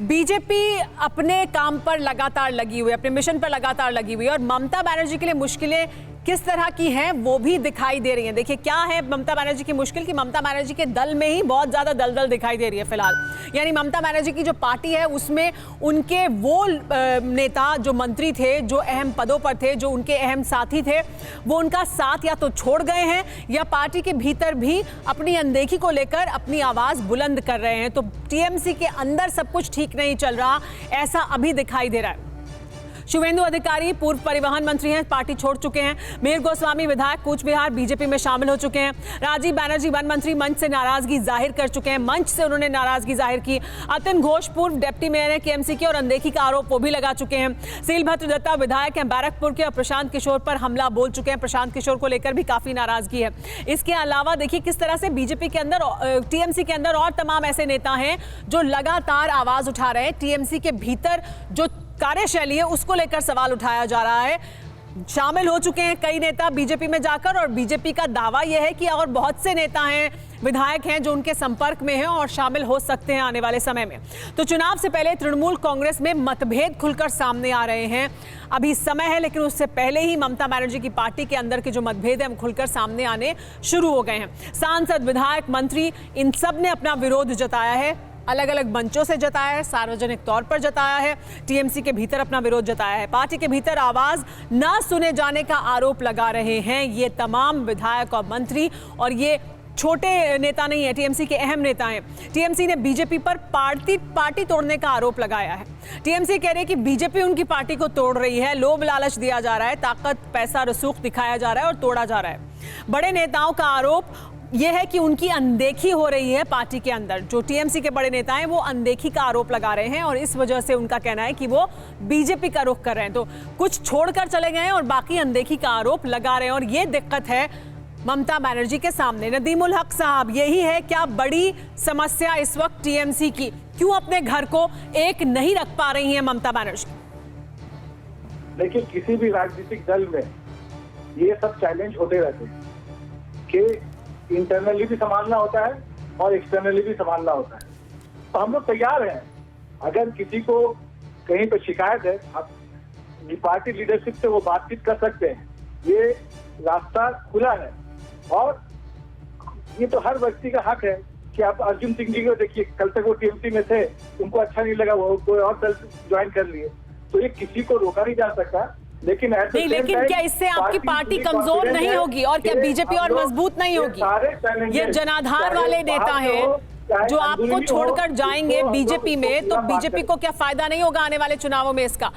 BJP अपने काम पर लगातार लगी हुई है, अपने मिशन पर लगातार लगी हुई है और ममता बनर्जी के लिए मुश्किलें किस तरह की हैं वो भी दिखाई दे रही हैं। देखिए क्या है ममता बनर्जी की मुश्किल कि ममता बनर्जी के दल में ही बहुत ज़्यादा दलदल दिखाई दे रही है फिलहाल। यानी ममता बनर्जी की जो पार्टी है उसमें उनके वो नेता जो मंत्री थे, जो अहम पदों पर थे, जो उनके अहम साथी थे, वो उनका साथ या तो छोड़ गए हैं या पार्टी के भीतर भी अपनी अनदेखी को लेकर अपनी आवाज़ बुलंद कर रहे हैं। तो टीएमसी के अंदर सब कुछ ठीक नहीं चल रहा, ऐसा अभी दिखाई दे रहा है। शुभेंदु अधिकारी पूर्व परिवहन मंत्री हैं, पार्टी छोड़ चुके हैं। मिहिर गोस्वामी विधायक कूच बिहार बीजेपी में शामिल हो चुके हैं। राजीव बनर्जी वन मंत्री मंच से नाराजगी जाहिर कर चुके हैं, मंच से उन्होंने नाराजगी जाहिर की। अतन घोष पूर्व डिप्टी मेयर हैं केएमसी के और अनदेखी का आरोप वो भी लगा चुके हैं। सीलभद्र दत्ता विधायक हैं बैरकपुर के और प्रशांत किशोर पर हमला बोल चुके हैं। प्रशांत किशोर को लेकर भी काफी नाराजगी है। इसके अलावा देखिए किस तरह से बीजेपी के अंदर, टीएमसी के अंदर और तमाम ऐसे नेता हैं जो लगातार आवाज उठा रहे हैं। टीएमसी के भीतर जो कार्यशैली है उसको लेकर सवाल उठाया जा रहा है। शामिल हो चुके हैं कई नेता बीजेपी में जाकर और बीजेपी का दावा यह है कि और बहुत से नेता हैं, विधायक हैं जो उनके संपर्क में हैं और शामिल हो सकते हैं आने वाले समय में। तो चुनाव से पहले तृणमूल कांग्रेस में मतभेद खुलकर सामने आ रहे हैं। अभी समय है लेकिन उससे पहले ही ममता बनर्जी की पार्टी के अंदर के जो मतभेद हैं वो खुलकर सामने आने शुरू हो गए हैं। सांसद, विधायक, मंत्री इन सब ने अपना विरोध जताया है, अलग अलग मंचों से जताया है, सार्वजनिक तौर पर जताया है, टीएमसी के भीतर अपना विरोध जताया है। पार्टी के भीतर आवाज न सुने जाने का आरोप लगा रहे हैं ये तमाम विधायक और मंत्री, और ये छोटे नेता नहीं है, टीएमसी के अहम नेता हैं। टीएमसी ने बीजेपी पर पार्टी तोड़ने का आरोप लगाया है। टीएमसी कह रही है कि बीजेपी उनकी पार्टी को तोड़ रही है, लोभ लालच दिया जा रहा है, ताकत, पैसा, रसूख दिखाया जा रहा है और तोड़ा जा रहा है। बड़े नेताओं का आरोप यह है कि उनकी अनदेखी हो रही है पार्टी के अंदर। जो टीएमसी के बड़े नेता हैं वो अनदेखी का आरोप लगा रहे हैं और इस वजह से उनका कहना है कि वो बीजेपी का रुख कर रहे हैं। तो कुछ छोड़कर चले गए हैं और बाकी अनदेखी का आरोप लगा रहे हैं और ये दिक्कत है ममता बनर्जी के सामने। नदीमुल हक साहब, यही है क्या बड़ी समस्या इस वक्त टीएमसी की? क्यों अपने घर को एक नहीं रख पा रही है ममता बनर्जी? देखिए, किसी भी राजनीतिक दल में ये सब चैलेंज होते रहते हैं कि इंटरनली भी संभालना होता है और एक्सटर्नली भी संभालना होता है। तो हम लोग तैयार हैं, अगर किसी को कहीं पर शिकायत है पार्टी लीडरशिप से वो बातचीत कर सकते हैं, ये रास्ता खुला है। और ये तो हर व्यक्ति का हक है कि आप अर्जुन सिंह जी को देखिए, कल तक वो टीएमसी में थे, उनको अच्छा नहीं लगा, वो कोई और दल ज्वाइन कर लिए, तो ये किसी को रोका नहीं जा सकता। लेकिन क्या इससे आपकी पार्टी कमजोर नहीं होगी और क्या बीजेपी और मजबूत नहीं होगी? ये जनाधार वाले नेता हैं जो आपको छोड़कर जाएंगे बीजेपी में, तो बीजेपी को क्या फायदा नहीं होगा आने वाले चुनावों में इसका?